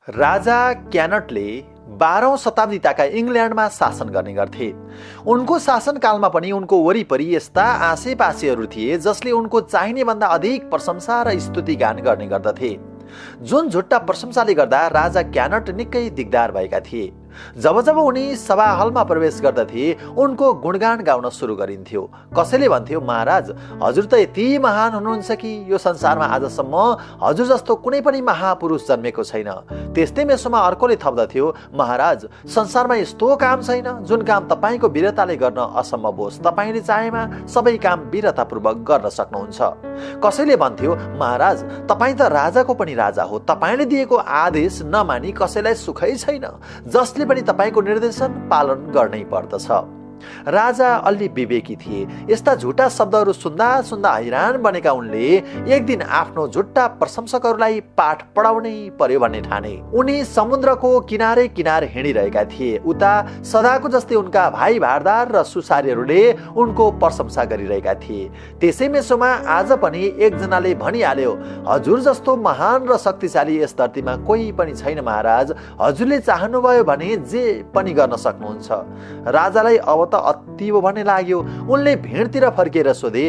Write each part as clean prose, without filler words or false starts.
राजा क्यानटले 12औं शताब्दीका इङ्ल्यान्डमा शासन गर्ने गर्थे। उनको शासनकालमा पनि उनको वरिपरि यस्ता आसेपासेहरू थिए जसले उनको चाहिने भन्दा अधिक प्रशंसा र स्तुतिगान गर्ने गर्दथे, जुन झुट्टा प्रशंसाले गर्दा राजा क्यानट निकै दिगदार भएका थिए। जब जब उनी सभा हलमा प्रवेश गर्दथे उनको गुणगान गाउन सुरु गरिन्थ्यो। कसैले भन्थ्यो, महाराज हजुर त यति महान हुनुहुन्छ कि यो संसारमा आजसम्म हजुर जस्तो कुनै पनि महापुरुष जन्मेको छैन। त्यस्तै मेसोमा अर्कोले थप्दथ्यो, महाराज संसारमा यस्तो काम छैन जुन काम तपाईको वीरताले गर्न असम्भव होस्। तपाईले चाहेमा सबै काम वीरतापूर्वक गर्न सक्नुहुन्छ। कसैले भन्थ्यो, महाराज तपाई त राजाको पनि राजा हो, तपाईले दिएको आदेश नमानी कसैलाई सुखै छैन, जसले पनि तपाईको निर्देशन पालन गर्नै पर्दछ। राजा अलि विवेकी थिए। यस्ता झुटा शब्दहरू सुन्दा सुन्दा हैरान बनेका उनले एक दिन आफ्नो झुट्टा प्रशंसकहरूलाई पाठ पढाउनै पर्यो भन्ने ठाने। उनी समुद्रको किनारे किनारे हिँडिरहेका थिए। उता सदाको जस्तै उनका भाइ भारदार र सुसारीहरूले उनको प्रशंसा गरिरहेका थिए। त्यसै मेसोमा आज पनि एकजनाले भनिहाल्यो, हजुर जस्तो महान र शक्तिशाली यस धरतीमा कोही पनि छैन महाराज, हजुरले चाहनुभयो भने जे पनि गर्न सक्नुहुन्छ। राजालाई अब अत्तिबो भन्ने लाग्यो। उनले भिडतिर फर्केर सोधे,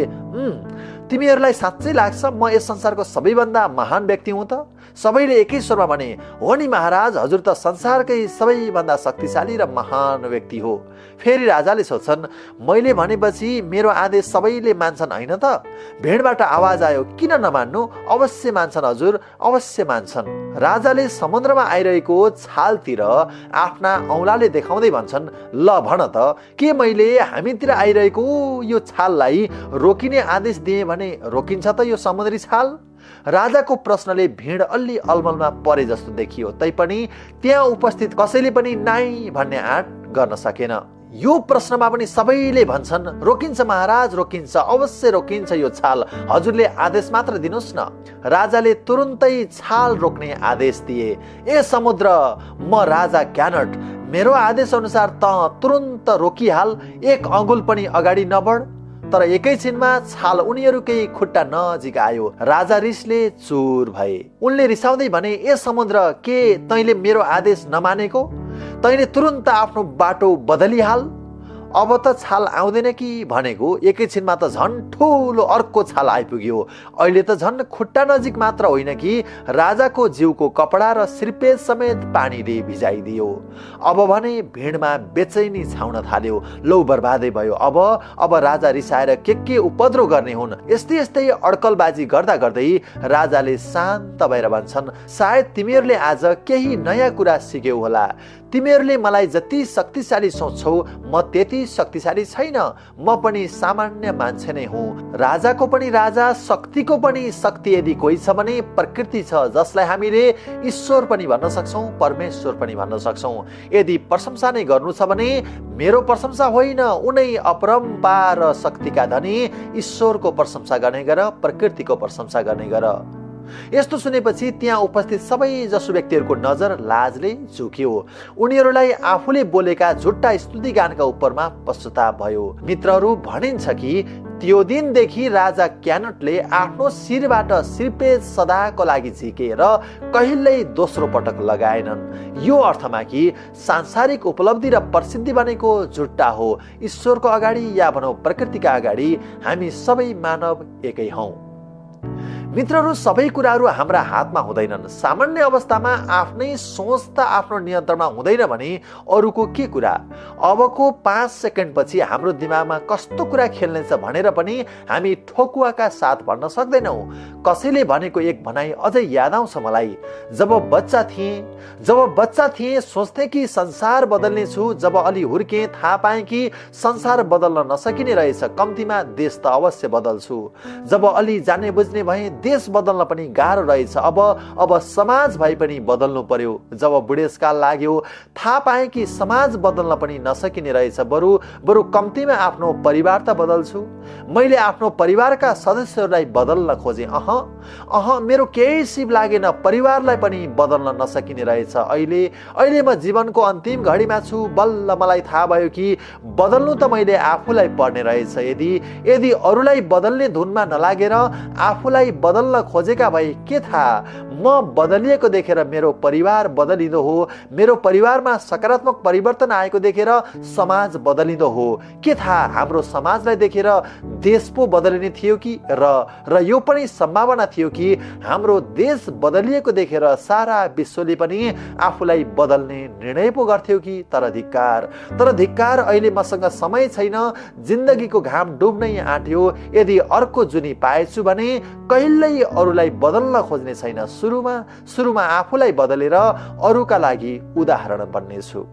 तिमीहरूलाई साँच्चै लाग्छ म यस संसारको सबैभन्दा महान व्यक्ति हुँ त? सबैले एकै स्वरमा भने, हो नि महाराज, हजुर त संसारकै सबैभन्दा शक्तिशाली र महान व्यक्ति हो। फेरि राजाले सोध्छन्, मैले भनेपछि मेरो आदेश सबैले मान्छन् होइन त? भिडबाट आवाज आयो, किन नमान्नु, अवश्य मान्छन् हजुर, अवश्य मान्छन्। राजाले समुद्रमा आइरहेको छालतिर आफ्ना औँलाले देखाउँदै भन्छन्, ल भन त, के मैले हामीतिर आइरहेको यो छाललाई रोकिने आदेश दिएँ भने रोकिन्छ त यो समुद्री छाल? राजाको प्रश्नले भिड अलि अलमलमा परे जस्तो देखियो, तैपनि त्यहाँ उपस्थित कसैले पनि नाइ भन्ने आँट गर्न सकेन। यो प्रश्नमा पनि सबैले भन्छन्, रोकिन्छ महाराज, रोकिन्छ, अवश्य रोकिन्छ यो छाल, हजुरले आदेश मात्र दिनुहोस् न। राजाले तुरुन्तै छाल रोक्ने आदेश दिए। ए समुद्र, म राजा क्यानट, मेरो आदेश अनुसार त तुरुन्त रोकिहाल, एक अङ्गुल पनि अगाडि नबढ। तर एकैछिनमा छाल उनीहरूकै खुट्टा नजिक आयो। राजा रिसले चुर भए। उनले रिसाउँदै भने, ए समुद्र, के तैँले मेरो आदेश नमानेको? तैँले तुरुन्त आफ्नो बाटो बदलिहाल। अब त छाल आउँदैन कि भनेको एकैछिनमा त झन् ठुलो अर्को छाल आइपुग्यो। अहिले त झन् खुट्टा नजिक मात्र होइन कि राजाको जिउको कपडा र सिरपेज समेत पानीले भिजाइदियो। अब भने भिडमा बेचैनी छाउन थाल्यो। लौ बर्बादै भयो। अब राजा रिसाएर के उपद्रो गर्ने हुन्। यस्तै यस्तै अड्कलबाजी गर्दा गर्दै राजाले शान्त भएर भन्छन्, सायद तिमीहरूले आज केही नयाँ कुरा सिक्यौ होला। तिमीहरूले मलाई जति शक्तिशाली सोच्छौ म त्यति शक्तिशाली छैन। म पनि सामान्य मान्छे नै हुँ। राजाको पनि राजा, शक्तिको पनि शक्ति यदि कोही छ भने प्रकृति छ, जसलाई हामीले ईश्वर पनि भन्न सक्छौँ, परमेश्वर पनि भन्न सक्छौँ। यदि प्रशंसा नै गर्नु छ भने मेरो प्रशंसा होइन, उनै अपरम्पार शक्तिका धनी ईश्वरको प्रशंसा गर्ने गर, प्रकृतिको प्रशंसा गर्ने गर। यस्तो सुनेपछि त्यहाँ उपस्थित सबै जसो व्यक्तिहरूको नजर लाजले झुक्यो। उनीहरूलाई आफूले बोलेका झुट्टा स्तुतिगानका उपरमा पश्चाताप भयो। मित्रहरू, भनिन्छ कि त्यो दिनदेखि राजा क्यानटले आफ्नो शिरबाट सिरपेज सदाको लागि झिकेर कहिल्यै दोस्रो पटक लगाएनन्। यो अर्थमा कि सांसारिक उपलब्धि र प्रसिद्धि भनेको झुट्टा हो। ईश्वरको अगाडि या भनौँ प्रकृतिका अगाडि हामी सबै मानव एकै हौँ। मित्रहरू, सबै कुराहरू हाम्रा हातमा हुँदैनन्। सामान्य अवस्थामा आफ्नै सोच त आफ्नो नियन्त्रणमा हुँदैन भने अरूको के कुरा। अबको 5 सेकेन्डपछि हाम्रो दिमागमा कस्तो कुरा खेल्नेछ भनेर पनि हामी ठोकुवाका साथ भन्न सक्दैनौँ। कसैले भनेको एक भनाइ अझै याद आउँछ मलाई। जब बच्चा थिएँ सोच्थेँ कि संसार बदल्नेछु। जब अलि हुर्केँ थाहा पाएँ कि संसार बदल्न नसकिने रहेछ, कम्तीमा देश त अवश्य बदल्छु। जब अलि जाने बुझ्ने भएँ, देश बदल्न पनि गाह्रो रहेछ। अब समाज भए पनि बदल्नु पर्यो। जब बुढेसकाल लाग्यो, थाहा पाएँ कि समाज बदल्न पनि नसकिने रहेछ। बरु कम्तीमा आफ्नो परिवार त बदल्छु। मैले आफ्नो परिवारका सदस्यहरूलाई बदल्न खोजेँ। मेरो केही सिप लागेन। परिवारलाई पनि बदल्न नसकिने रहेछ। अहिले म जीवनको अन्तिम घडीमा छु। बल्ल मलाई थाहा भयो कि बदल्नु त मैले आफूलाई पर्ने रहेछ। यदि अरूलाई बदल्ने धुनमा नलागेर आफूलाई बदल्न खोजेका भए के थाहा म बदलिएको देखेर मेरो परिवार बदलिँदो हो, मेरो परिवारमा सकारात्मक परिवर्तन आएको देखेर समाज बदलिँदो हो, के थाहा हाम्रो समाजलाई देखेर देश पो बदलिने थियो कि र यो पनि सम्भावना थियो कि हाम्रो देश बदलिएको देखेर सारा विश्वले पनि आफूलाई बदल्ने निर्णय पो गर्थ्यो कि। तर धिक्कार अहिले मसँग समय छैन, जिन्दगीको घाम डुब्नै आँट्यो, यदि अर्को जुनी पाएछु भने कहिल्यै अरूलाई बदल्न खोज्ने छैन, सुरुमा आफूलाई बदलेर अरूका लागि उदाहरण बन्नेछु।